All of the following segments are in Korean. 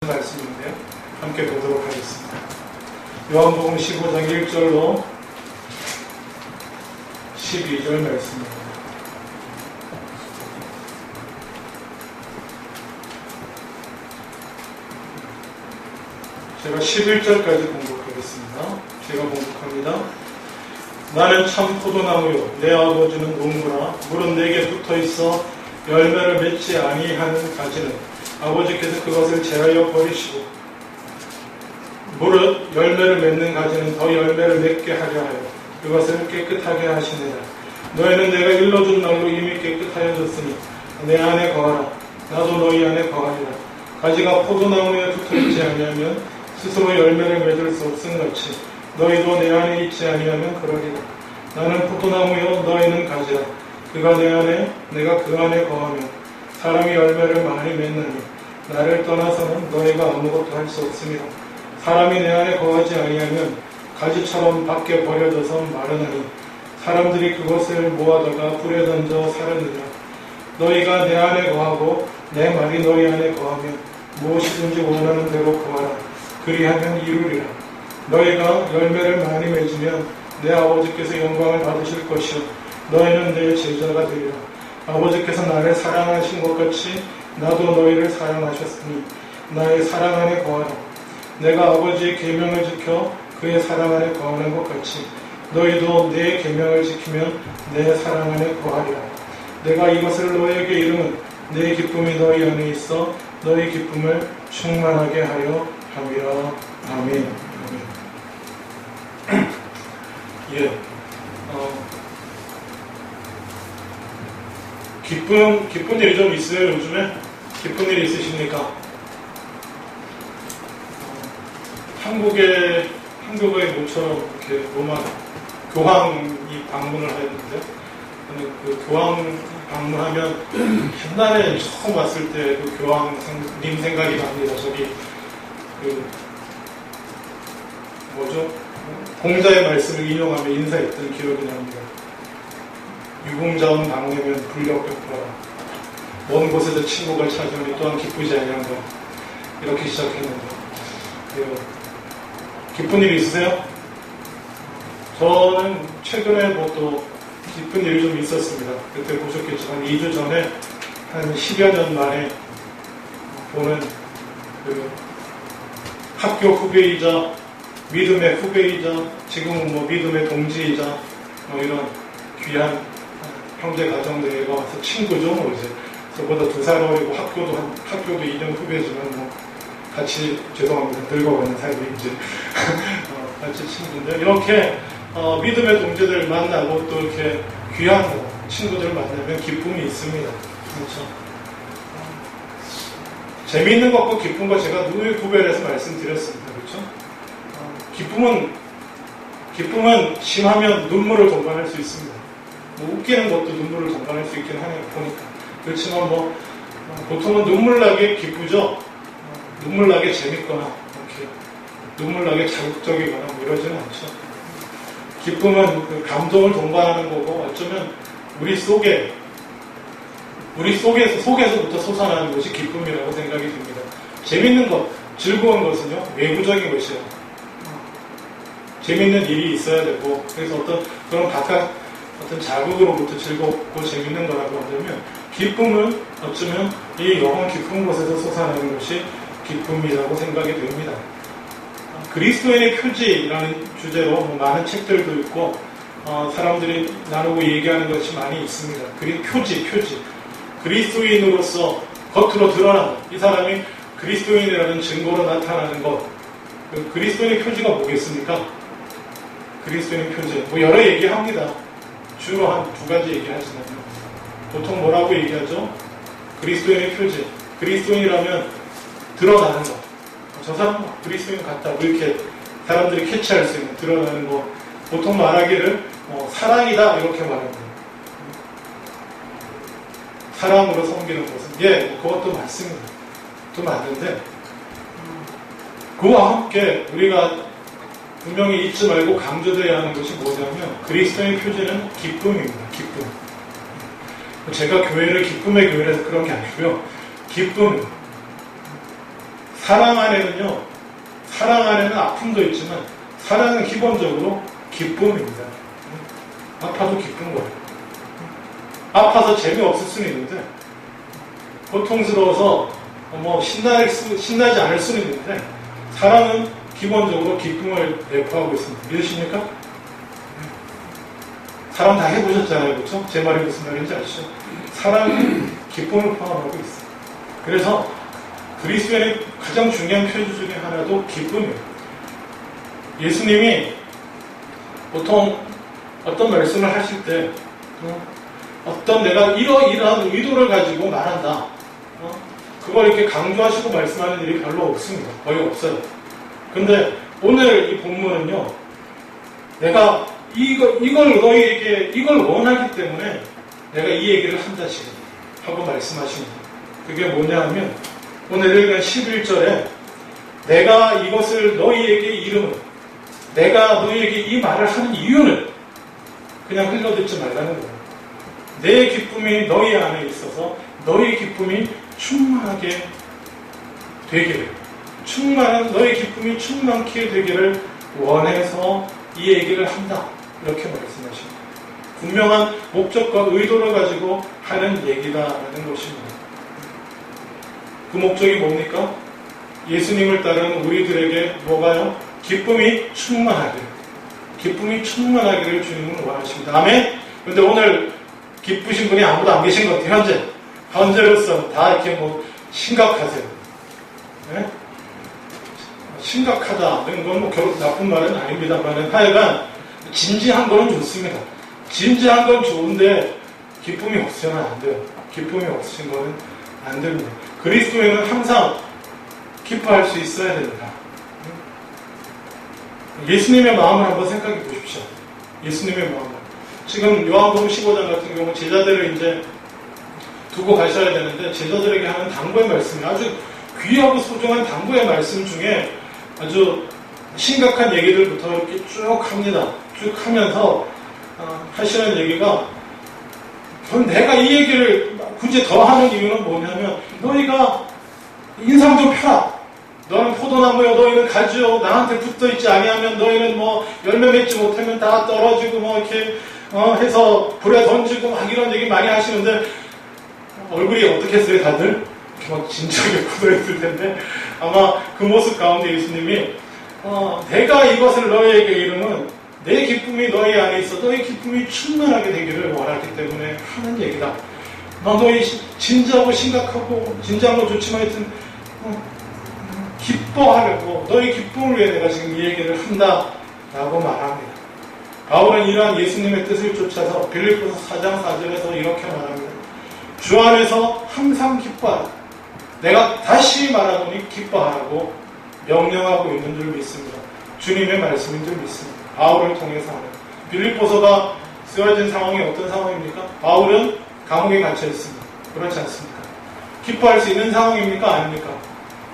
말씀인데요. 함께 보도록 하겠습니다. 요한복음 15장 1절로 12절 말씀입니다. 제가 11절까지 공독하겠습니다. 제가 공독합니다. 나는 참 포도나무요 내 아버지는 농부라. 물은 내게 붙어있어 열매를 맺지 아니하는 가지는 아버지께서 그것을 제하여 버리시고, 무릇 열매를 맺는 가지는 더 열매를 맺게 하려 하여 그것을 깨끗하게 하시느니라. 너희는 내가 일러준 날로 이미 깨끗하여졌으니 내 안에 거하라. 나도 너희 안에 거하리라. 가지가 포도나무에 붙어있지 아니하면 스스로 열매를 맺을 수 없음같이 너희도 내 안에 있지 아니하면 그러리라. 나는 포도나무요 너희는 가지라. 그가 내 안에 내가 그 안에 거하면 사람이 열매를 많이 맺느니 나를 떠나서는 너희가 아무것도 할 수 없습니다. 사람이 내 안에 거하지 아니하면 가지처럼 밖에 버려져서 마르나니 사람들이 그것을 모아다가 불에 던져 사르느니라. 너희가 내 안에 거하고 내 말이 너희 안에 거하면 무엇이든지 원하는 대로 구하라. 그리하면 이루리라. 너희가 열매를 많이 맺으면 내 아버지께서 영광을 받으실 것이요 너희는 내 제자가 되리라. 아버지께서 나를 사랑하신 것 같이 나도 너희를 사랑하셨으니 나의 사랑 안에 거하라. 내가 아버지의 계명을 지켜 그의 사랑 안에 거하는 것 같이 너희도 내 계명을 지키면 내 사랑 안에 거하리라. 내가 이것을 너희에게 이름은 내 기쁨이 너희 안에 있어 너희 기쁨을 충만하게 하려 함이라. 아멘. 아멘. 예. 기쁜 일이 좀 있어요, 요즘에? 기쁜 일이 있으십니까? 한국의 모처럼 이렇게 로마 교황이 방문을 했는데, 그 교황 방문하면 옛날에 처음 왔을 때 그 교황님 생각이 납니다. 저기, 공자의 말씀을 인용하며 인사했던 기억이 납니다. 유공자원 방내면 불력백포라. 먼 곳에서 친구가 찾아오니 또한 기쁘지 아니한가. 이렇게 시작했는데, 기쁜 일 있으세요? 저는 최근에 또 기쁜 일이 좀 있었습니다. 그때 보셨겠지만 2주 전에 한 10여 년 만에 보는 학교 후배이자 믿음의 후배이자 지금은 믿음의 동지이자 이런 귀한 형제 가정들과 와서 친구죠. 이제 저보다 2살 어리고 학교도 2년 후배지만 같이 죄송합니다. 늙어가는 사이에 이제 같이 친구인데 이렇게 믿음의 동지들 만나고 또 이렇게 귀한 친구들 만나면 기쁨이 있습니다. 그렇죠? 재미있는 것과 기쁜 거 제가 누구의 구별해서 말씀드렸습니다. 그렇죠? 기쁨은 심하면 눈물을 동반할 수 있습니다. 웃기는 것도 눈물을 동반할 수 있긴 하네요. 보니까. 그렇지만 보통은 눈물나게 기쁘죠. 눈물나게 재밌거나 이렇게 눈물나게 자극적이거나 이러지는 않죠. 기쁨은 그 감동을 동반하는 거고 어쩌면 우리 속에서부터 솟아나는 것이 기쁨이라고 생각이 듭니다. 재밌는 것, 즐거운 것은요 외부적인 것이에요. 재밌는 일이 있어야 되고 그래서 그런 바깥 어떤 자극으로부터 즐겁고 재밌는 거라고 한다면 기쁨은 어쩌면 이 영원 깊은 곳에서 솟아나는 것이 기쁨이라고 생각이 됩니다. 그리스도인의 표지라는 주제로 많은 책들도 있고 사람들이 나누고 얘기하는 것이 많이 있습니다. 표지 그리스도인으로서 겉으로 드러나는 이 사람이 그리스도인이라는 증거로 나타나는 것. 그리스도인의 표지가 뭐겠습니까? 그리스도인의 표지 여러 얘기합니다. 주로 한 2가지 얘기하시나요? 보통 뭐라고 얘기하죠? 그리스도인의 표지. 그리스도인이라면 드러나는 것. 저 사람 그리스도인 같다. 이렇게 사람들이 캐치할 수 있는 드러나는 것. 보통 말하기를 사랑이다 이렇게 말합니다. 사랑으로 섬기는 것은 그것도 맞습니다. 또 맞는데 그와 함께 우리가 분명히 잊지 말고 강조되어야 하는 것이 뭐냐면 그리스도의 표지는 기쁨입니다. 기쁨. 제가 교회를 기쁨의 교회라서 그런 게 아니고요. 기쁨, 사랑 안에는 아픔도 있지만 사랑은 기본적으로 기쁨입니다. 아파도 기쁜 거예요. 아파서 재미없을 수는 있는데, 고통스러워서 신나지 않을 수는 있는데, 사랑은 기본적으로 기쁨을 내포하고 있습니다. 믿으십니까? 사랑 다 해보셨잖아요. 그렇죠? 제 말이 무슨 말인지 아시죠? 사랑은 기쁨을 포함하고 있어요. 그래서 그리스도인의 가장 중요한 표주 중에 하나도 기쁨이에요. 예수님이 보통 어떤 말씀을 하실 때 어떤 내가 이러이러한 의도를 가지고 말한다. 그걸 이렇게 강조하시고 말씀하는 일이 별로 없습니다. 거의 없어요. 근데 오늘 이 본문은요, 내가 이걸 너희에게 이걸 원하기 때문에 내가 이 얘기를 한다 지금 하고 말씀하십니다. 그게 뭐냐 하면 오늘 읽은 11절에 내가 이것을 너희에게 이름은, 내가 너희에게 이 말을 하는 이유는 그냥 흘려듣지 말라는 거예요. 내 기쁨이 너희 안에 있어서 너희 기쁨이 충만하게 되기를, 너희 기쁨이 충만케 되기를 원해서 이 얘기를 한다. 이렇게 말씀하십니다. 분명한 목적과 의도를 가지고 하는 얘기다라는 것입니다. 그 목적이 뭡니까? 예수님을 따르는 우리들에게 뭐가요? 기쁨이 충만하기를 주님은 원하십니다. 아멘? 그런데 오늘 기쁘신 분이 아무도 안 계신 것 같아요. 현재로서 다 이렇게 심각하세요. 네? 심각하다는 건 결국 나쁜 말은 아닙니다만 하여간 진지한 거는 좋습니다. 진지한 건 좋은데 기쁨이 없으면 안 돼요. 기쁨이 없으신 거는 안 됩니다. 그리스도인은 항상 기뻐할 수 있어야 됩니다. 예수님의 마음을 한번 생각해 보십시오. 예수님의 마음을. 지금 요한복음 15장 같은 경우 제자들을 이제 두고 가셔야 되는데 제자들에게 하는 당부의 말씀이 아주 귀하고 소중한 당부의 말씀 중에 아주 심각한 얘기들부터 이렇게 쭉 합니다. 쭉 하면서 하시는 얘기가, 내가 이 얘기를 굳이 더 하는 이유는 뭐냐면, 너희가 인상 좀 펴라. 너는 포도나무여, 너희는 가지요. 나한테 붙어있지 아니하면 너희는 열매 맺지 못하면 다 떨어지고 이렇게 해서 불에 던지고 이런 얘기 많이 하시는데, 얼굴이 어떻게 했어요 다들? 이렇게 진지하게 굳어있을 텐데, 아마 그 모습 가운데 예수님이 내가 이것을 너희에게 이름은 내 기쁨이 너희 안에 있어 너희 기쁨이 충만하게 되기를 원하기 때문에 하는 얘기다. 너희 진지하고 심각하고 진지한 건 좋지만 하여튼 기뻐하려고 너희 기쁨을 위해 내가 지금 이 얘기를 한다라고 말합니다. 바울은 이러한 예수님의 뜻을 쫓아서 빌립보서 4장 4절에서 이렇게 말합니다. 주 안에서 항상 기뻐하라. 내가 다시 말하노니 기뻐하라고 명령하고 있는 줄 믿습니다. 주님의 말씀인 줄 믿습니다. 바울을 통해서 하는. 빌립보서가 쓰여진 상황이 어떤 상황입니까? 바울은 감옥에 갇혀 있습니다. 그렇지 않습니까? 기뻐할 수 있는 상황입니까? 아닙니까?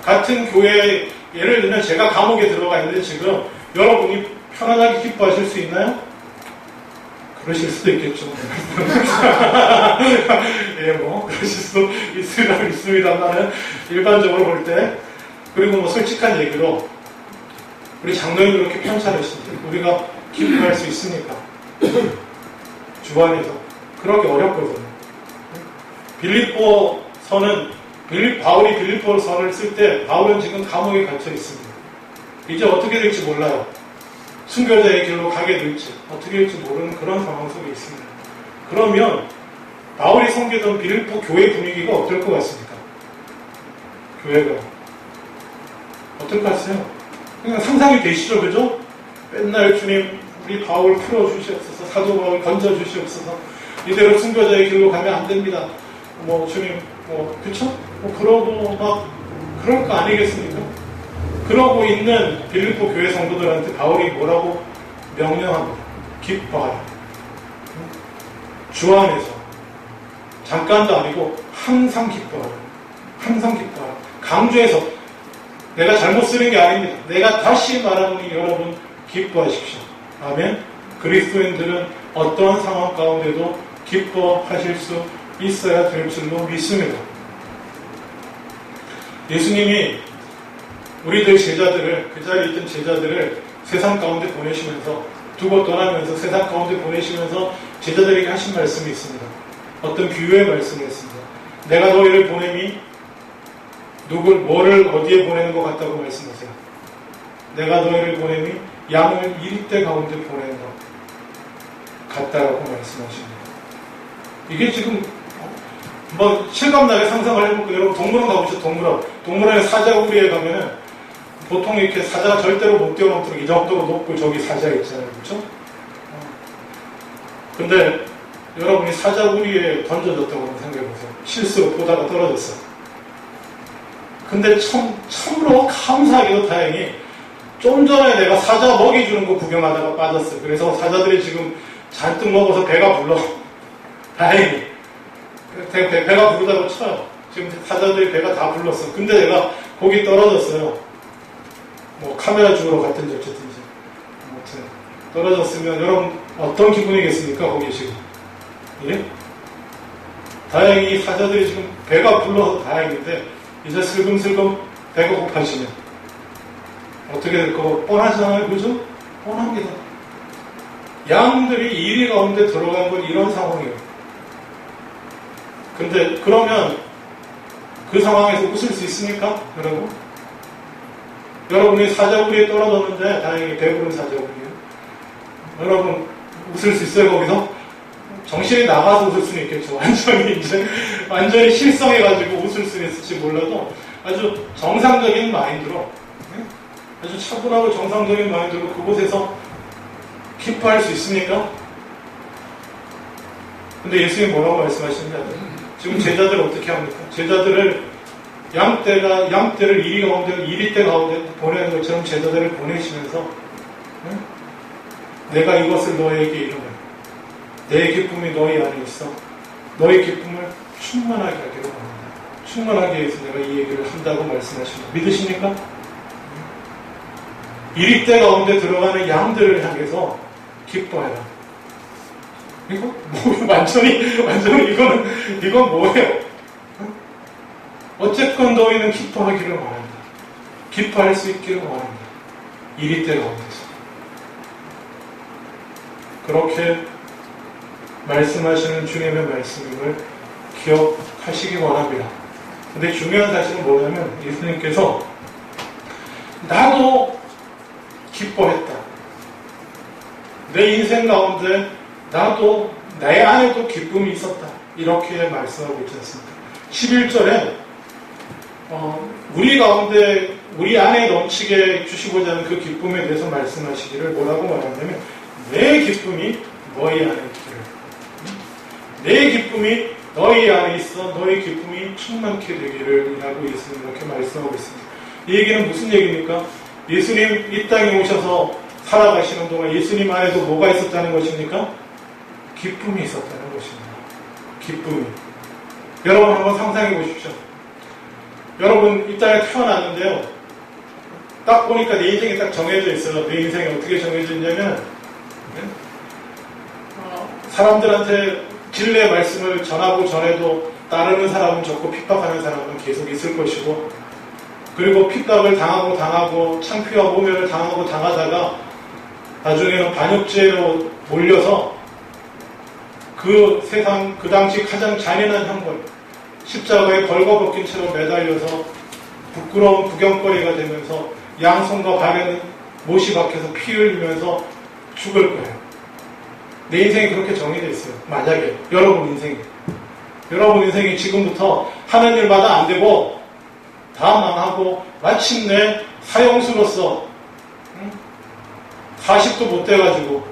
같은 교회에 예를 들면 제가 감옥에 들어가 있는데 지금 여러분이 편안하게 기뻐하실 수 있나요? 그러실 수도 있겠죠. 예, 그러실 수도 있으리라 믿습니다만은 일반적으로 볼 때, 그리고 솔직한 얘기로 우리 장로님 그렇게 편찮으신데 우리가 기뻐할 수 있습니까? 주 안에서 그러기 어렵거든요. 바울이 빌립보서를 쓸 때 바울은 지금 감옥에 갇혀 있습니다. 이제 어떻게 될지 몰라요. 순교자의 길로 가게 될지 어떻게 될지 모르는 그런 상황 속에 있습니다. 그러면 바울이 섬기던 빌립보 교회 분위기가 어떨 것 같습니까? 교회가 어떨 것 같아요? 그냥 상상이 되시죠, 그죠? 맨날 주님 우리 바울 풀어주시옵소서, 사도 바울 건져주시옵소서, 이대로 순교자의 길로 가면 안 됩니다. 주님, 그쵸? 그러고 그럴 거 아니겠습니까? 그러고 있는 빌립보 교회 성도들한테 바울이 뭐라고 명령합니다. 기뻐하라. 주 안에서. 잠깐도 아니고 항상 기뻐하라. 항상 기뻐하라. 강조해서 내가 잘못 쓰는 게 아닙니다. 내가 다시 말하노니 여러분 기뻐하십시오. 아멘. 그리스도인들은 어떠한 상황 가운데도 기뻐하실 수 있어야 될 줄로 믿습니다. 예수님이 우리들 제자들을, 그 자리에 있던 제자들을 세상 가운데 보내시면서, 두고 떠나면서 세상 가운데 보내시면서 제자들에게 하신 말씀이 있습니다. 어떤 비유의 말씀이 있습니다. 내가 너희를 보냄이 뭐를 어디에 보내는 것 같다고 말씀하세요. 내가 너희를 보냄이 양을 이리떼 가운데 보내는 것 같다라고 말씀하십니다. 이게 지금 실감나게 상상을 해볼게요. 여러분 동물원 가보죠. 동물원에 사자우리에 가면은 보통 이렇게 사자가 절대로 못 뛰어넘도록 이 정도로 높고 저기 사자 있잖아요. 그렇죠? 근데 여러분이 사자우리에 던져졌다고 생각해보세요. 실수로 보다가 떨어졌어. 근데 참으로 감사하게도 다행히 좀 전에 내가 사자 먹이 주는 거 구경하다가 빠졌어. 그래서 사자들이 지금 잔뜩 먹어서 배가 불러. 다행히. 배가 부르다고 쳐요. 지금 사자들이 배가 다 불렀어. 근데 내가 거기 떨어졌어요. 뭐 카메라 주우러 갔든지 어쨌든지. 아무튼 떨어졌으면 여러분 어떤 기분이겠습니까? 거기 지금. 예? 다행히 사자들이 지금 배가 불러서 다행인데 이제 슬금슬금 배가 고파지면 어떻게 될 거 뻔하잖아요. 그죠? 뻔합니다. 양들이 이리 가운데 들어간 건 이런 상황이에요. 근데 그러면 그 상황에서 웃을 수 있습니까? 여러분? 여러분이 사자우리에 떨어졌는데 다행히 배부른 사자우리예요. 여러분 웃을 수 있어요? 거기서? 정신이 나가서 웃을 수는 있겠죠. 완전히 실성해가지고 웃을 수는 있을지 몰라도 아주 정상적인 마인드로 아주 차분하고 정상적인 마인드로 그곳에서 기뻐할 수 있습니까? 근데 예수님이 뭐라고 말씀하시는지 아세요? 지금 제자들 어떻게 합니까? 제자들을 양떼를 이리떼 가운데 보내는 것처럼 제자들을 보내시면서 내가 이것을 너희에게 이루면 내 기쁨이 너희 안에 있어. 너희 기쁨을 충만하게 하기로 합니다. 충만하게 해서 내가 이 얘기를 한다고 말씀하십니다. 믿으십니까? 이리떼 가운데 들어가는 양들을 향해서 기뻐해라. 이거 뭐 완전히 이건 뭐예요? 어쨌건 너희는 기뻐하기를 원한다. 기뻐할 수 있기를 원한다. 이리떼 가운데서 그렇게 말씀하시는 주님의 말씀을 기억하시기 원합니다. 근데 중요한 사실은 뭐냐면 예수님께서 나도 기뻐했다. 내 인생 가운데 나도 내 안에도 기쁨이 있었다. 이렇게 말씀하고 있지 않습니까? 11절에 우리 가운데 우리 안에 넘치게 주시고자 하는 그 기쁨에 대해서 말씀하시기를 뭐라고 말하냐면 내 기쁨이 너희 안에 있기를 내 기쁨이 너희 안에 있어 너희 기쁨이 충만케 되기를 이라고 예수님 이렇게 말씀하고 있습니다. 이 얘기는 무슨 얘기입니까? 예수님 이 땅에 오셔서 살아가시는 동안 예수님 안에도 뭐가 있었다는 것입니까? 기쁨이 있었다는 것입니다. 기쁨이. 여러분 한번 상상해 보십시오. 여러분 이 땅에 태어났는데요. 딱 보니까 내 인생이 딱 정해져 있어요. 내 인생이 어떻게 정해져 있냐면 사람들한테 진리의 말씀을 전하고 전해도 따르는 사람은 적고 핍박하는 사람은 계속 있을 것이고 그리고 핍박을 당하고 창피와 모멸을 당하다가 나중에는 반역죄로 몰려서 그 세상 그 당시 가장 잔인한 형벌 십자가에 벌거벗긴 채로 매달려서 부끄러운 구경거리가 되면서 양손과 발에는 못이 박혀서 피 흘리면서 죽을 거예요. 내 인생이 그렇게 정해져 있어요. 만약에 여러분 인생이 지금부터 하는 일마다 안 되고 다 망하고 마침내 사형수로서 40도 못 돼가지고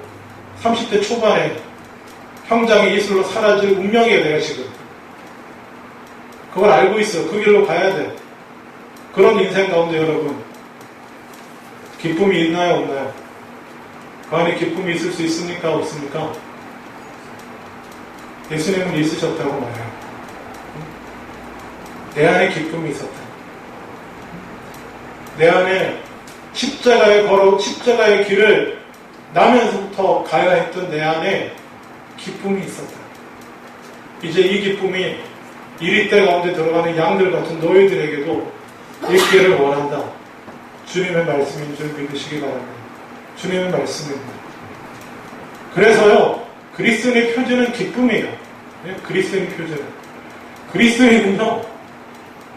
30대 초반에 형장의 이슬로 사라질 운명이에요. 내가 지금 그걸 알고 있어. 그 길로 가야 돼. 그런 인생 가운데 여러분 기쁨이 있나요 없나요? 그 안에 기쁨이 있을 수 있습니까 없습니까? 예수님은 있으셨다고 말해요. 내 안에 기쁨이 있었다. 내 안에 십자가의 길을 나면서부터 가야 했던 내 안에 기쁨이 있었다. 이제 이 기쁨이 이리떼 가운데 들어가는 양들 같은 너희들에게도 있기를 원한다. 주님의 말씀인 줄 믿으시기 바랍니다. 주님의 말씀입니다. 그래서요, 그리스도인의 표준은 기쁨이에요. 그리스도인의 표준은. 그리스도인은요,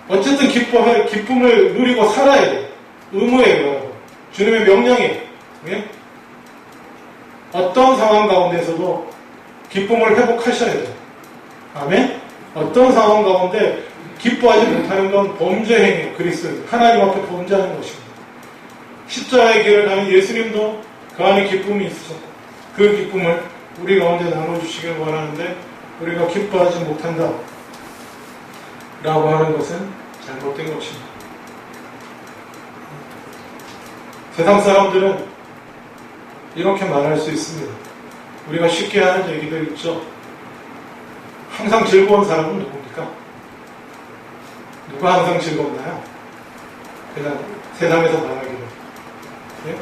어쨌든 기쁨을 누리고 살아야 돼요. 의무예요. 주님의 명령이에요. 예? 어떤 상황 가운데서도 기쁨을 회복하셔야 돼요. 아멘? 어떤 상황 가운데 기뻐하지 못하는 건 범죄 행위예요. 그리스도인. 하나님 앞에 범죄하는 것입니다. 십자가의 길을 가는 예수님도 그 안에 기쁨이 있으셨고 그 기쁨을 우리 가운데 나눠주시길 원하는데 우리가 기뻐하지 못한다 라고 하는 것은 잘못된 것입니다. 세상 사람들은 이렇게 말할 수 있습니다. 우리가 쉽게 하는 얘기들 있죠. 항상 즐거운 사람은 누굽니까? 누가 항상 즐겁나요? 그냥 세상에서 말하기로. 예?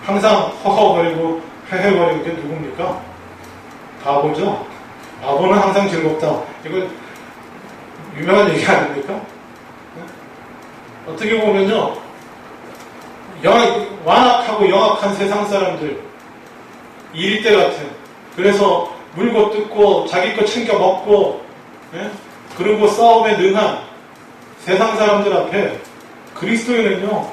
항상 허허거리고 헤헤거리는 게 누굽니까? 바보죠? 바보는 항상 즐겁다. 이거 유명한 얘기 아닙니까? 예? 어떻게 보면요, 완악하고 영악한 세상 사람들, 이리때 같은, 그래서 물고 뜯고 자기 거 챙겨 먹고, 예? 그리고 싸움에 능한 세상 사람들 앞에 그리스도인은요,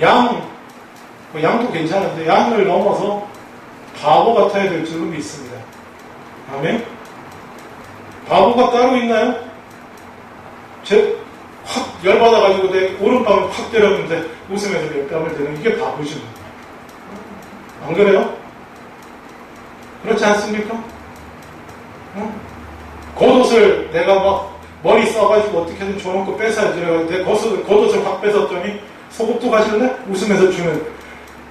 양도 괜찮은데 양을 넘어서 바보 같아야 될 줄로 믿습니다. 아멘? 바보가 따로 있나요? 확 열받아가지고 내 오른뺨을 확 때렸는데 웃으면서 내 뺨을 대는 이게 바보지. 안 그래요? 그렇지 않습니까? 응? 겉옷을 내가 막 머리 써가지고 어떻게든 저런 거 뺏어야지. 내 겉옷을 확 뺏었더니 속옷도 가실래? 웃으면서 주는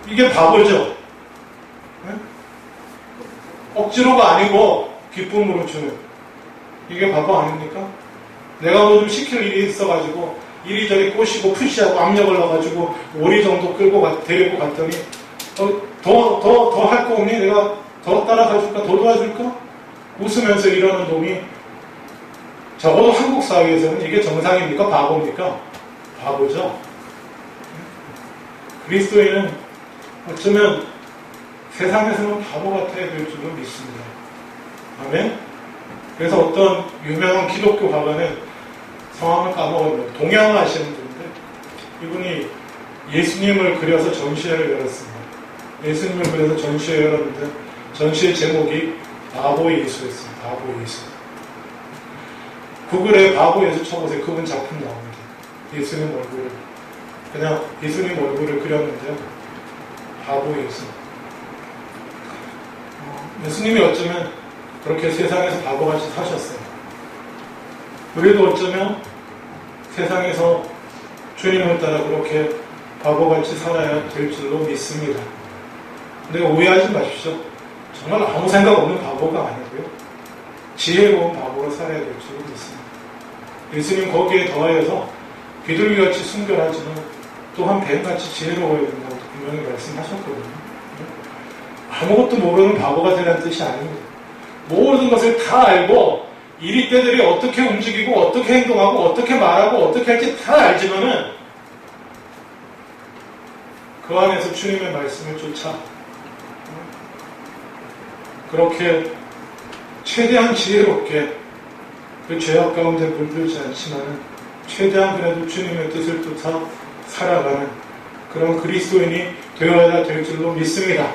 이게 바보죠. 응? 억지로가 아니고 기쁨으로 주는 이게 바보 아닙니까? 내가 뭐 좀 시킬 일이 있어가지고 이리저리 꼬시고 푸시하고 압력을 넣어가지고 오리 정도 끌고 데리고 갔더니 더 할 거 없니? 내가 더 따라가줄까? 더 도와줄까? 웃으면서 이러는 놈이 적어도 한국 사회에서는 이게 정상입니까? 바보입니까? 바보죠. 그리스도인은 어쩌면 세상에서는 바보 같아야 될 줄로 믿습니다. 아멘? 그래서 어떤 유명한 기독교 화가는 성함을 까먹었는데 동양 하시는 분인데 이분이 예수님을 그려서 전시회를 열었습니다. 예수님을 그려서 전시회를 열었는데 전시회 제목이 바보 예수였습니다. 바보 예수. 구글에 바보 예수 쳐보세요. 그분 작품 나옵니다. 예수님 얼굴을 그냥 예수님 얼굴을 그렸는데요. 바보 예수. 예수님이 어쩌면 그렇게 세상에서 바보같이 사셨어요. 우리도 어쩌면 세상에서 주님을 따라 그렇게 바보같이 살아야 될 줄로 믿습니다. 근데 오해하지 마십시오. 정말 아무 생각 없는 바보가 아니고요. 지혜로운 바보로 살아야 될 줄로 믿습니다. 예수님 거기에 더하여서 비둘기같이 순결하지만 또한 뱀같이 지혜로워야 된다고 분명히 말씀하셨거든요. 아무것도 모르는 바보가 되라는 뜻이 아닙니다. 모든 것을 다 알고 이리때들이 어떻게 움직이고 어떻게 행동하고 어떻게 말하고 어떻게 할지 다 알지만은 그 안에서 주님의 말씀을 쫓아 그렇게 최대한 지혜롭게 그 죄악 가운데 물들지 않지만은 최대한 그래도 주님의 뜻을 쫓아 살아가는 그런 그리스도인이 되어야 될 줄로 믿습니다.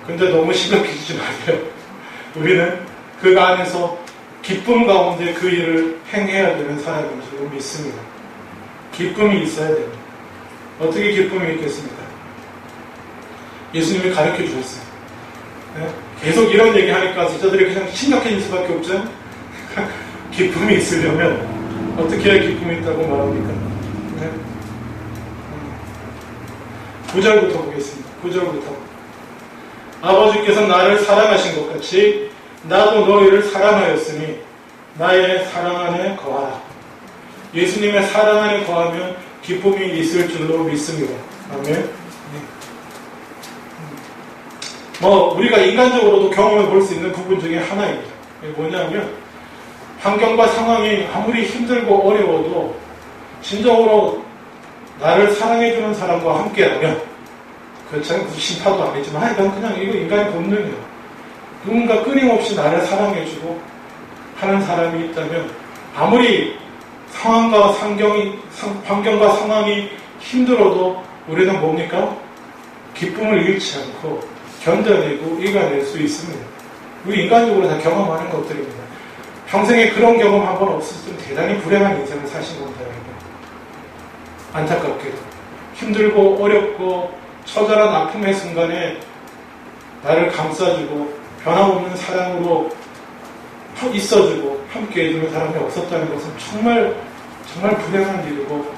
근데 너무 심각해지지 마세요. 우리는 그 안에서 기쁨 가운데 그 일을 행해야 되는 사람인 줄로 믿습니다. 기쁨이 있어야 됩니다. 어떻게 기쁨이 있겠습니까? 예수님이 가르쳐 주셨어요. 네? 계속 이런 얘기 하니까 저들이 그냥 심각해질 수밖에 없죠. 기쁨이 있으려면 어떻게 해야 기쁨이 있다고 말합니까? 네? 9절부터 보겠습니다. 9절부터 아버지께서 나를 사랑하신 것 같이 나도 너희를 사랑하였으니 나의 사랑 안에 거하라. 예수님의 사랑 안에 거하면 기쁨이 있을 줄로 믿습니다. 아멘. 우리가 인간적으로도 경험해 볼 수 있는 부분 중에 하나입니다. 뭐냐면 환경과 상황이 아무리 힘들고 어려워도 진정으로 나를 사랑해주는 사람과 함께하면, 그렇잖아요. 무슨 심파도 아니지만, 하여간 그냥 이거 인간의 본능이에요. 누군가 끊임없이 나를 사랑해주고 하는 사람이 있다면, 아무리 환경과 상황이 힘들어도 우리는 뭡니까? 기쁨을 잃지 않고 견뎌내고 이겨낼 수 있습니다. 우리 인간적으로 다 경험하는 것들입니다. 평생에 그런 경험 한 번 없었으면 대단히 불행한 인생을 사신 겁니다. 안타깝게도 힘들고 어렵고 처절한 아픔의 순간에 나를 감싸주고 변함없는 사랑으로 있어주고 함께해주는 사람이 없었다는 것은 정말 불행한 일이고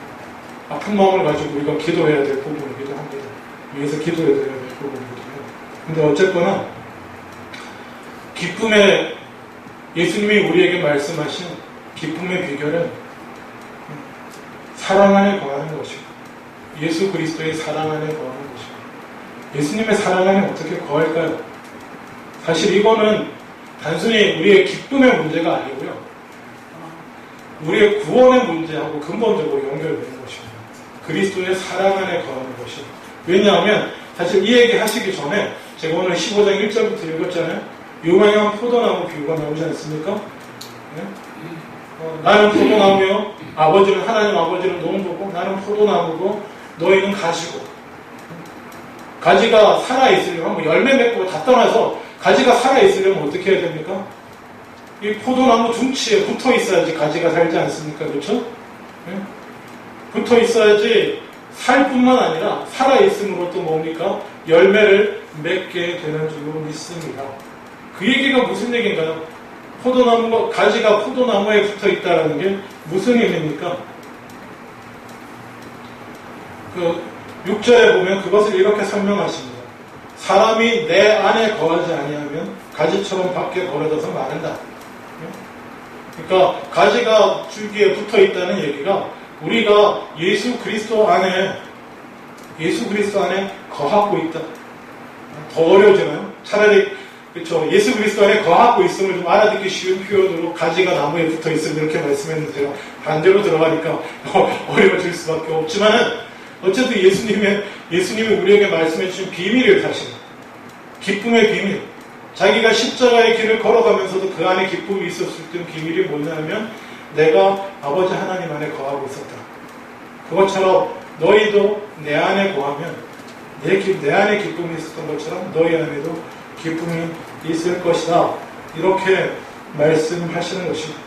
아픈 마음을 가지고 우리가 기도해야 될 부분이기도 합니다. 위해서 기도해야 될 부분이기도 해요. 근데 어쨌거나 기쁨의, 예수님이 우리에게 말씀하신 기쁨의 비결은 사랑 안에 거하는 것이고, 예수 그리스도의 사랑 안에 거하는 것이고, 예수님의 사랑 안에 어떻게 거할까요? 사실 이거는 단순히 우리의 기쁨의 문제가 아니고요, 우리의 구원의 문제하고 근본적으로 연결되는 것입니다. 그리스도의 사랑 안에 거하는 것이. 왜냐하면 사실 이 얘기 하시기 전에 제가 오늘 15장 1절부터 읽었잖아요. 유명한 포도나무 비유가 나오지 않습니까? 네? 나는 포도나무요, 하나님 아버지는 농부고 나는 포도나무고 너희는 가지고. 가지가 살아있으려면, 뭐 열매 맺고 다 떠나서 가지가 살아있으려면 어떻게 해야 됩니까? 이 포도나무 둥치에 붙어 있어야지 가지가 살지 않습니까? 그렇죠? 네? 붙어 있어야지 살 뿐만 아니라 살아있음으로 또 뭡니까? 열매를 맺게 되는 줄로 믿습니다. 그 얘기가 무슨 얘기인가요? 가지가 포도나무에 붙어 있다는 게 무슨 의미입니까? 6절에 보면 그것을 이렇게 설명하십니다. 사람이 내 안에 거하지 아니하면 가지처럼 밖에 버려져서 마른다. 그러니까 가지가 줄기에 붙어 있다는 얘기가 우리가 예수 그리스도 안에 거하고 있다. 더 어려워지나요? 차라리 그렇죠. 예수 그리스도 안에 거하고 있음을 좀 알아듣기 쉬운 표현으로 가지가 나무에 붙어 있으면 이렇게 말씀했는데 제가 반대로 들어가니까 어려워질 수밖에 없지만은 어쨌든 예수님이 우리에게 말씀해 주신 비밀을 사실 기쁨의 비밀, 자기가 십자가의 길을 걸어가면서도 그 안에 기쁨이 있었을 때 비밀이 뭐냐면 내가 아버지 하나님 안에 거하고 있었다. 그것처럼 너희도 내 안에 거하면 내 안에 기쁨이 있었던 것처럼 너희 안에도 기쁨이 있을 것이다. 이렇게 말씀하시는 것입니다.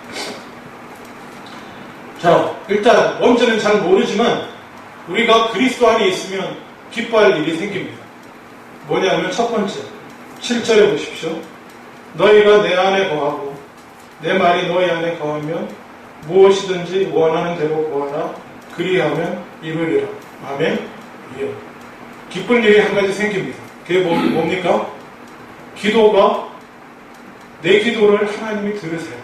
자, 일단 먼저는 잘 모르지만 우리가 그리스도 안에 있으면 기뻐할 일이 생깁니다. 뭐냐면 첫 번째 7절에 보십시오. 너희가 내 안에 거하고 내 말이 너희 안에 거하면 무엇이든지 원하는 대로 구하라. 그리하면 이루리라. 아멘. 예. 기쁠 일이 한 가지 생깁니다. 그게 뭡니까? 기도가 내 기도를 하나님이 들으세요.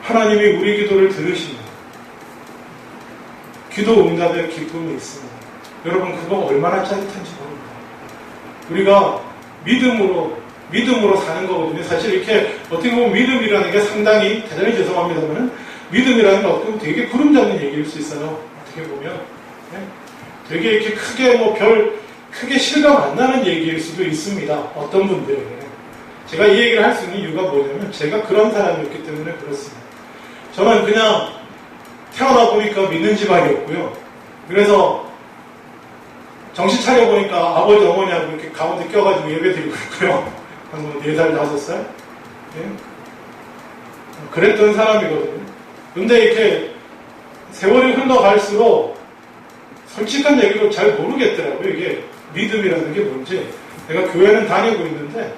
하나님이 우리 기도를 들으십니다. 기도 응답에 기쁨이 있습니다. 여러분 그거 얼마나 짜릿한지 모릅니다. 우리가 믿음으로 사는 거거든요. 사실 이렇게 어떻게 보면 믿음이라는 게 상당히 대단히 죄송합니다만 믿음이라는 게 어떻게 보면 되게 구름 잡는 얘기일 수 있어요. 어떻게 보면 되게 이렇게 크게 실감 안 나는 얘기일 수도 있습니다. 어떤 분들에게는. 제가 이 얘기를 할 수 있는 이유가 뭐냐면 제가 그런 사람이었기 때문에 그렇습니다. 저는 그냥 태어나 보니까 믿는 집안이었고요. 그래서 정신 차려보니까 아버지 어머니하고 이렇게 가운데 껴가지고 예배 드리고 있고요. 한 4살, 5살? 예? 그랬던 사람이거든요. 근데 이렇게 세월이 흘러갈수록 솔직한 얘기로 잘 모르겠더라고요. 이게 믿음이라는 게 뭔지. 내가 교회는 다니고 있는데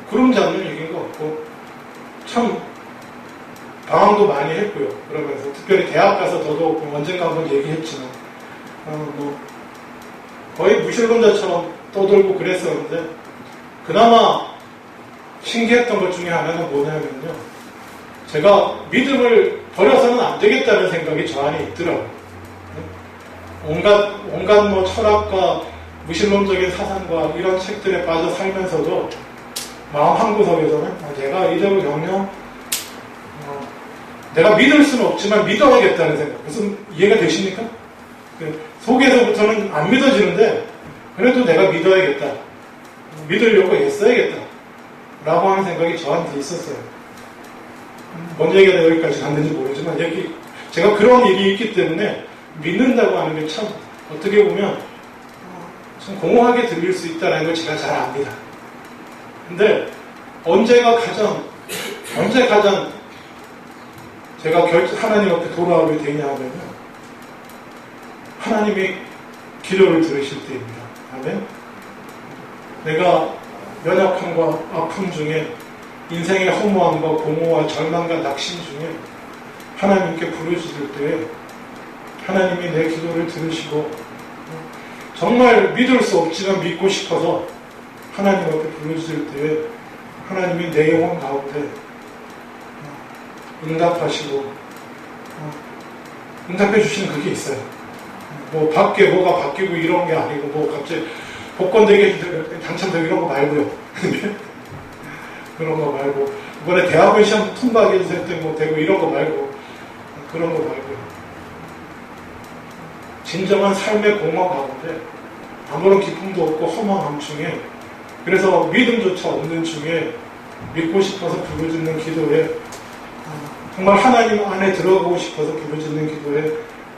구름 잡는 얘기인 것 같고 참 방황도 많이 했고요. 그러면서 특별히 대학 가서 더더욱 언젠가 한번 얘기했지만 거의 무신론자처럼 떠돌고 그랬었는데 그나마 신기했던 것 중에 하나는 뭐냐면요. 제가 믿음을 버려서는 안 되겠다는 생각이 저 안에 있더라고요. 온갖 철학과 무신론적인 사상과 이런 책들에 빠져 살면서도 마음 한구석에서는 내가 이대로 영영 내가 믿을 수는 없지만 믿어야겠다는 생각. 무슨 이해가 되십니까? 속에서부터는 안 믿어지는데 그래도 내가 믿어야겠다. 믿으려고 애써야겠다. 라고 하는 생각이 저한테 있었어요. 뭔 얘기가 여기까지 갔는지 모르지만 제가 그런 일이 있기 때문에 믿는다고 하는 게 참 어떻게 보면 참 공허하게 들릴 수 있다는 걸 제가 잘 압니다. 근데 언제 가장 제가 하나님 앞에 돌아오게 되냐 하면 하나님이 기도를 들으실 때입니다. 아멘. 내가 연약함과 아픔 중에 인생의 허무함과 공허와 절망과 낙심 중에 하나님께 부르짖을 때에 하나님이 내 기도를 들으시고 정말 믿을 수 없지만 믿고 싶어서 하나님 앞에 부르짖을 때에 하나님이 내 영혼 가운데 응답하시고 응답해 주시는 그게 있어요. 뭐 밖에 뭐가 바뀌고 이런 게 아니고 뭐 갑자기 복권되게 당첨되고 이런 거 말고요. 그런 거 말고 이번에 대학원 시험 통과하게 해주세요 뭐 되고 이런 거 말고 그런 거 말고요. 진정한 삶의 공허 가운데 아무런 기쁨도 없고 허망함 중에 그래서 믿음조차 없는 중에 믿고 싶어서 부르짖는 기도에 정말 하나님 안에 들어가고 싶어서 부르짖는 기도에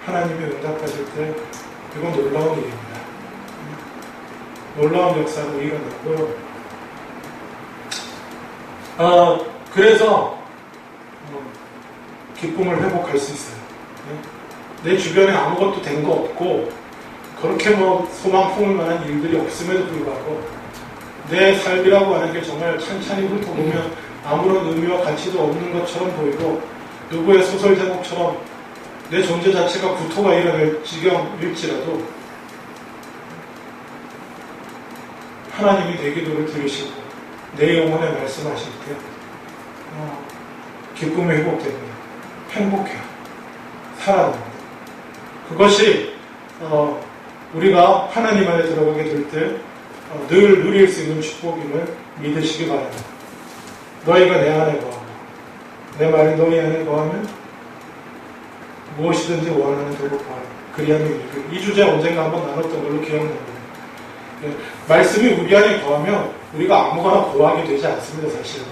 하나님이 응답하실 때 이건 놀라운 일입니다. 놀라운 역사가 일어났고요. 그래서 기쁨을 회복할 수 있어요. 내 주변에 아무것도 된 거 없고 그렇게 뭐 소망 품을 만한 일들이 없음에도 불구하고 내 삶이라고 하는 게 정말 찬찬히 훑어보면 아무런 의미와 가치도 없는 것처럼 보이고 누구의 소설 제목처럼 내 존재 자체가 구토가 일어날 지경일지라도 하나님이 내 기도를 들으시고 내 영혼에 말씀하실 때 기쁨이 회복됩니다. 행복해요. 살아납니다. 그것이 우리가 하나님 안에 들어가게 될 때 늘 누릴 수 있는 축복임을 믿으시기 바랍니다. 너희가 내 안에 거하고 내 말이 너희 안에 거하면 무엇이든지 원하는 대로 구하라. 그리하면 이 주제 언젠가 한번 나눴던 걸로 기억납니다. 말씀이 우리 안에 거하면 우리가 아무거나 구하게 되지 않습니다. 사실은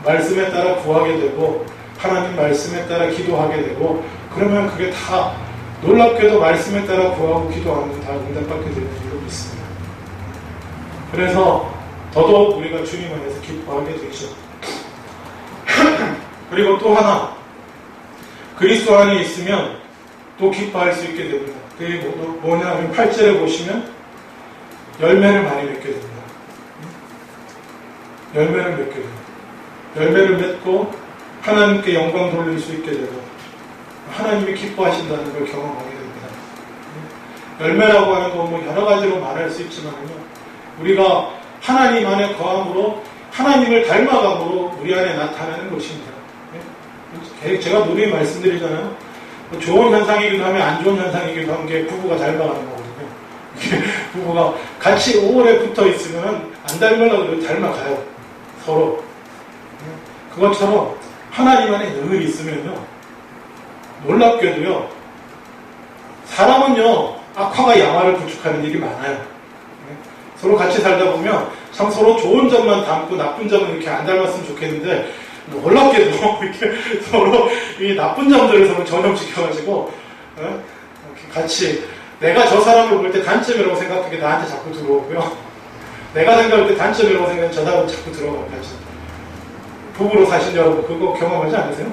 말씀에 따라 구하게 되고 하나님 말씀에 따라 기도하게 되고 그러면 그게 다 놀랍게도 말씀에 따라 구하고 기도하면 다 응답받게 되는 줄로 믿습니다. 그래서 더더욱 우리가 주님 안에서 기뻐하게 되죠. 그리고 또 하나 그리스도 안에 있으면 또 기뻐할 수 있게 됩니다. 그게 뭐냐 하면 8절에 보시면 열매를 많이 맺게 됩니다. 열매를 맺게 됩니다. 열매를 맺고 하나님께 영광 돌릴 수 있게 되고 하나님이 기뻐하신다는 걸 경험하게 됩니다. 열매라고 하는 건 뭐 여러 가지로 말할 수 있지만요. 우리가 하나님 안에 거함으로 하나님을 닮아감으로 우리 안에 나타나는 것입니다. 제가 누누이 말씀드리잖아요. 좋은 현상이기도 하면 안 좋은 현상이기도 한 게 부부가 닮아가는 거거든요. 부부가 같이 오래 붙어 있으면 안 닮으려고 닮아가요. 서로. 그것처럼 하나님 안에 늘 있으면요. 놀랍게도요. 사람은요. 악화가 양화를 구축하는 일이 많아요. 서로 같이 살다 보면 참 서로 좋은 점만 담고 나쁜 점은 이렇게 안 닮았으면 좋겠는데 놀랍게도 이렇게 서로 이 나쁜 점들을 서로 전염시켜가지고 같이 내가 저 사람을 볼 때 단점이라고 생각한 게 나한테 자꾸 들어오고요. 내가 생각할 때 단점이라고 생각하면 저 사람은 자꾸 들어가요. 같이. 부부로 사신 여러분 그거 경험하지 않으세요?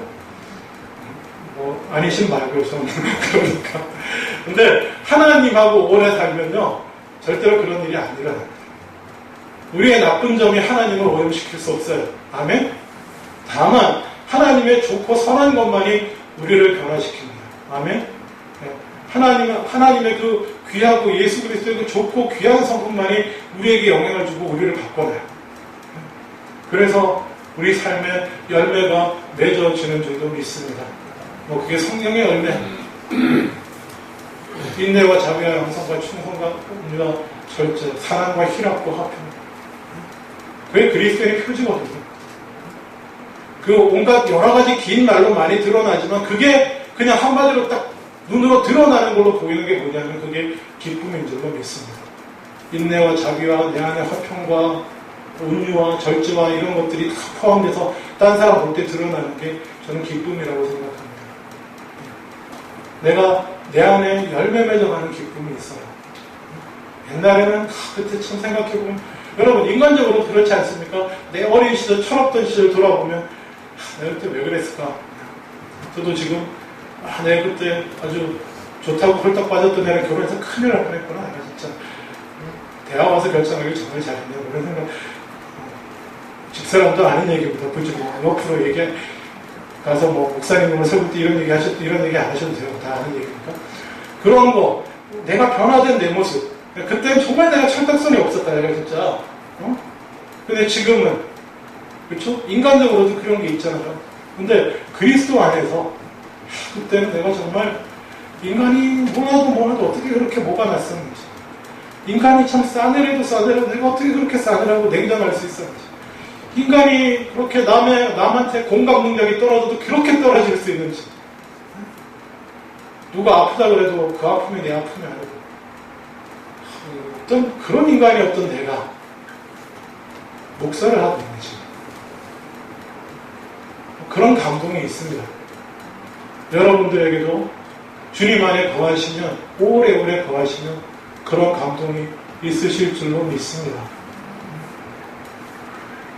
뭐 아니신 말고요. 저는 그러니까. 근데 하나님하고 오래 살면요. 절대로 그런 일이 안 일어납니다. 우리의 나쁜 점이 하나님을 오염시킬 수 없어요. 아멘? 다만 하나님의 좋고 선한 것만이 우리를 변화시킵니다. 아멘? 하나님의 그 귀하고 예수 그리스도의 그 좋고 귀한 성품만이 우리에게 영향을 주고 우리를 바꿔놔요. 그래서 우리 삶의 열매가 맺어지는 줄도 믿습니다. 뭐 그게 성령의 열매, 인내와 자비와 양성과 충성과 은혜와 절제, 사랑과 희락과 화평. 그게 그리스도인의 표지거든요. 그 온갖 여러 가지 긴 말로 많이 드러나지만 그게 그냥 한마디로 딱 눈으로 드러나는 걸로 보이는 게 뭐냐면 그게 기쁨인 줄로 믿습니다. 인내와 자비와 내 안의 화평과 온유와 절제와 이런 것들이 다 포함돼서 딴 사람 볼 때 드러나는 게 저는 기쁨이라고 생각합니다. 내가 내 안에 열매 맺어가는 기쁨이 있어요. 옛날에는 그때 참 생각해보면 여러분 인간적으로 그렇지 않습니까? 내 어린 시절 철없던 시절 돌아보면 내가 그때 왜 그랬을까? 저도 지금 내가 그때 아주 좋다고 홀딱 빠졌던 애랑 결혼해서 큰일 날 뻔했구나. 내가 진짜 대학 와서 결정하길 정말 잘했네. 그런 생각. 집사람도 아는 얘기보다 굳이 옆으로 얘기 가서 목사님을 세울 때 이런 얘기 하셨고 이런 얘기 안 하셔도 돼요. 다 아는 얘기니까. 그런 거 내가 변화된 내 모습. 그때는 정말 내가 철딱선이 없었다. 내가 진짜. 근데 지금은 그렇죠? 인간적으로도 그런 게 있잖아요. 근데 그리스도 안에서 그때는 내가 정말 인간이 뭐라도 어떻게 그렇게 뭐가 났었는지 인간이 참 싸늘해도 내가 어떻게 그렇게 싸늘하고 냉정할 수 있었는지 인간이 그렇게 남한테 공감 능력이 떨어져도 그렇게 떨어질 수 있는지 누가 아프다 그래도 그 아픔이 내 아픔이 아니고 어떤 그런 인간이었던 내가 목사를 하고 있는지 그런 감동이 있습니다. 여러분들에게도 주님 안에 거하시면 오래오래 거하시면 그런 감동이 있으실 줄로 믿습니다.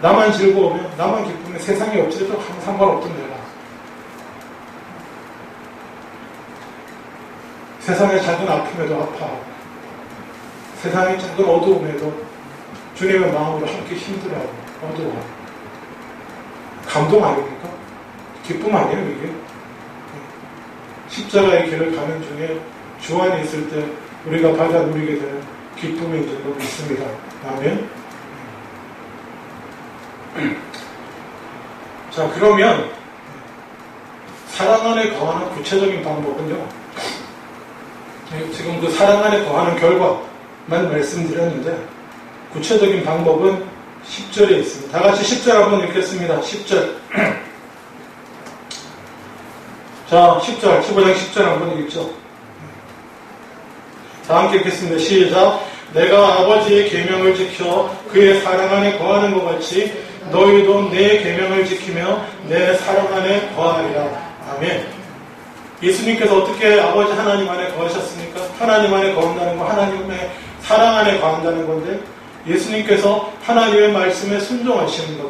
나만 즐거우면 나만 기쁘면 세상에 어찌돼도 상관없던 내가 세상의 작은 아픔에도 아파하고 세상의 작은 어두움에도 주님의 마음으로 함께 힘들어하고 어두워하고 감동 아닙니까? 기쁨 아니에요 이게? 십자가의 길을 가는 중에 주 안에 있을 때 우리가 받아 누리게 되는 기쁨인 줄로 믿습니다. 아멘. 자, 그러면 사랑 안에 거하는 구체적인 방법은요. 지금 그 사랑 안에 거하는 결과만 말씀드렸는데 구체적인 방법은 10절에 있습니다. 다 같이 10절 한번 읽겠습니다. 10절. 자, 10절, 15장 10절 한번 읽죠. 다 함께 읽겠습니다. 시작. 내가 아버지의 계명을 지켜 그의 사랑 안에 거하는 것 같이 너희도 내 계명을 지키며 내 사랑 안에 거하리라. 아멘. 예수님께서 어떻게 아버지 하나님 안에 거하셨습니까? 하나님 안에 거한다는 건 하나님의 사랑 안에 거한다는 건데 예수님께서 하나님의 말씀에 순종하시는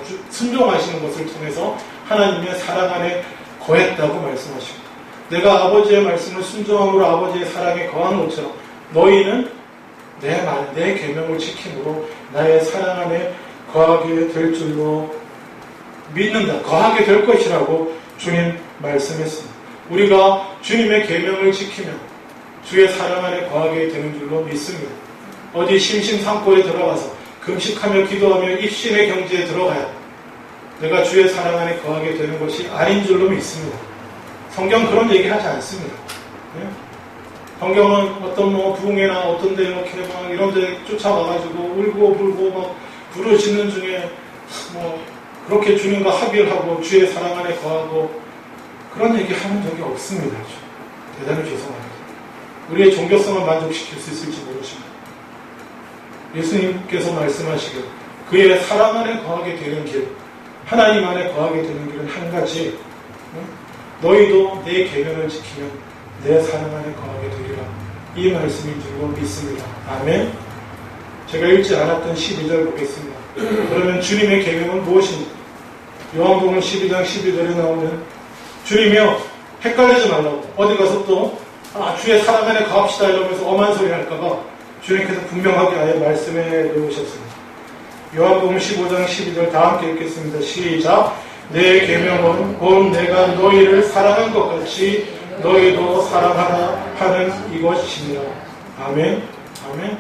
것을 통해서 하나님의 사랑 안에 거했다고 말씀하십니다. 내가 아버지의 말씀을 순종함으로 아버지의 사랑에 거한 것처럼 너희는 내 계명을 지킴으로 나의 사랑 안에 거하게 될 줄로 믿는다. 거하게 될 것이라고 주님 말씀했습니다. 우리가 주님의 계명을 지키면 주의 사랑 안에 거하게 되는 줄로 믿습니다. 어디 심심산골에 들어가서 금식하며 기도하며 입신의 경지에 들어가야 내가 주의 사랑 안에 거하게 되는 것이 아닌 줄로 믿습니다. 성경 그런 얘기 하지 않습니다. 네? 성경은 어떤 부흥회나 어떤 데 이렇게 막 이런 데 쫓아가가지고 울고 불고 막 부르짖는 중에 그렇게 주님과 합의를 하고 주의 사랑 안에 거하고 그런 얘기 하는 적이 없습니다. 대단히 죄송합니다. 우리의 종교성을 만족시킬 수 있을지 모르지만 예수님께서 말씀하시길 그의 사랑 안에 거하게 되는 길 하나님 안에 거하게 되는 길은 한 가지 너희도 내 계명을 지키면 내 사랑 안에 거하게 되리라. 이 말씀인 줄로 믿습니다. 아멘. 제가 읽지 않았던 12절 보겠습니다. 그러면 주님의 계명은 무엇인지 요한복음 12장 12절에 나오는 주님이요 헷갈리지 말라고 어디 가서 또 주의 사랑 안에 거합시다 이러면서 엄한 소리 할까봐 주님께서 분명하게 아예 말씀해 놓으셨습니다. 요한복음 15장 12절 다 함께 읽겠습니다. 시작. 내 계명은 곧 내가 너희를 사랑한 것 같이 너희도 사랑하라 하는 이것이니라. 아멘. 아멘.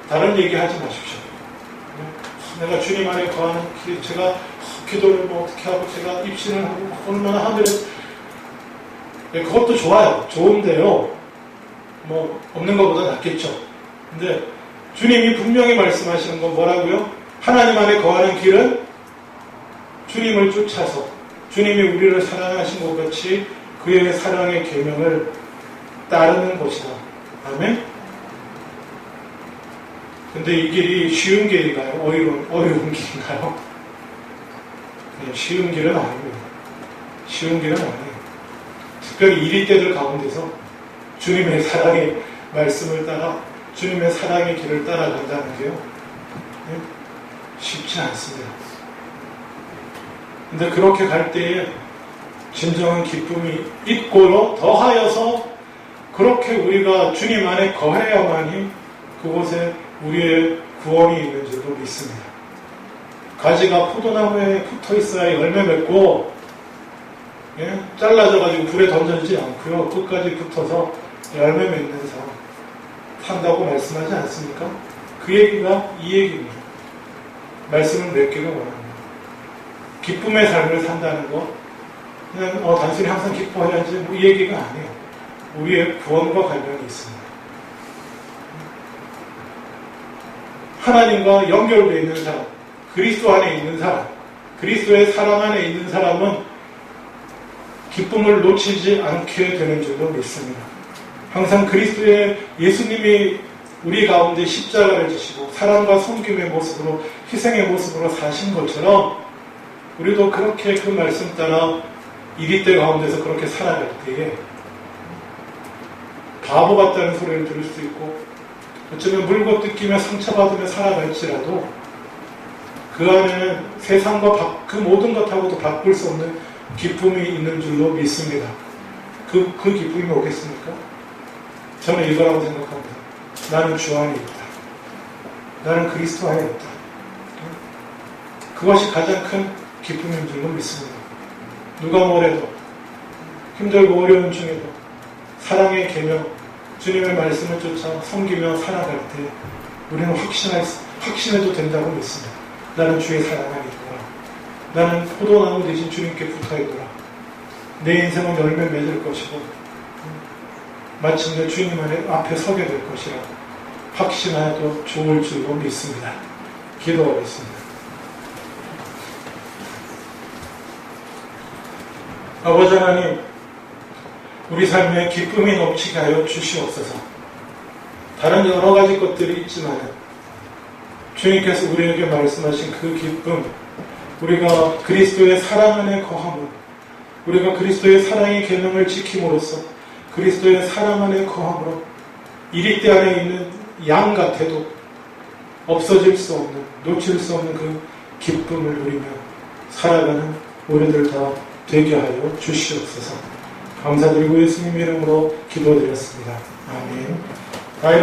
다른 얘기 하지 마십시오. 내가 주님 안에 거하는 제가 기도를 어떻게 하고 제가 입신을 하고 얼마나 하늘에 그것도 좋아요. 좋은데요. 없는 것보다 낫겠죠. 근데 주님이 분명히 말씀하시는 건 뭐라고요? 하나님 안에 거하는 길은 주님을 쫓아서 주님이 우리를 사랑하신 것 같이 그의 사랑의 계명을 따르는 것이다. 아멘? 근데 이 길이 쉬운 길인가요? 어려운 길인가요? 네, 쉬운 길은 아닙니다. 쉬운 길은 아니에요. 특별히 이리때들 가운데서 주님의 사랑의 말씀을 따라 주님의 사랑의 길을 따라간다는 게요, 네, 쉽지 않습니다. 근데 그렇게 갈 때에 진정한 기쁨이 있고 더하여서 그렇게 우리가 주님 안에 거해야만이 그곳에 우리의 구원이 있는 줄로 믿습니다. 가지가 포도나무에 붙어 있어야 열매 맺고, 예? 잘라져가지고 불에 던져지지 않고요, 끝까지 붙어서 열매 맺는 사람 산다고 말씀하지 않습니까? 그 얘기가 이 얘기입니다. 말씀을 맺기를 원합니다. 기쁨의 삶을 산다는 거 그냥 단순히 항상 기뻐해야지 뭐 이 얘기가 아니에요. 우리의 구원과 관련이 있습니다. 하나님과 연결되어 있는 사람, 그리스도 안에 있는 사람, 그리스도의 사랑 안에 있는 사람은 기쁨을 놓치지 않게 되는 줄로 믿습니다. 항상 그리스도의 예수님이 우리 가운데 십자가를 지시고 사랑과 섬김의 모습으로, 희생의 모습으로 사신 것처럼 우리도 그렇게 그 말씀 따라 이리때 가운데서 그렇게 살아갈 때에 바보 같다는 소리를 들을 수 있고 어쩌면 물고 뜯기며 상처받으며 살아갈지라도 그 안에는 세상과 그 모든 것하고도 바꿀 수 없는 기쁨이 있는 줄로 믿습니다. 그 기쁨이 뭐겠습니까? 저는 이거라고 생각합니다. 나는 주 안에 있다. 나는 그리스도 안에 있다. 그것이 가장 큰 기쁨인 줄로 믿습니다. 누가 뭐래도 힘들고 어려운 중에도 사랑의 계명, 주님의 말씀을 쫓아 섬기며 살아갈 때 우리는 확신해도 된다고 믿습니다. 나는 주의 사랑 안에 있구나. 나는 포도나무 대신 주님께 붙어있구나. 내 인생은 열매 맺을 것이고 마침내 주님 앞에 서게 될 것이라 확신하여도 좋을 줄로 믿습니다. 기도하겠습니다. 아버지 하나님, 우리 삶에 기쁨이 넘치게 하여 주시옵소서. 다른 여러 가지 것들이 있지만 주님께서 우리에게 말씀하신 그 기쁨, 우리가 그리스도의 사랑 안에 거함으로, 우리가 그리스도의 사랑의 계명을 지킴으로써 그리스도의 사랑 안에 거함으로 이리때 안에 있는 양 같아도 없어질 수 없는, 놓칠 수 없는 그 기쁨을 누리며 살아가는 우리들 다 되게 하여 주시옵소서. 감사드리고 예수님 이름으로 기도드렸습니다. 아멘.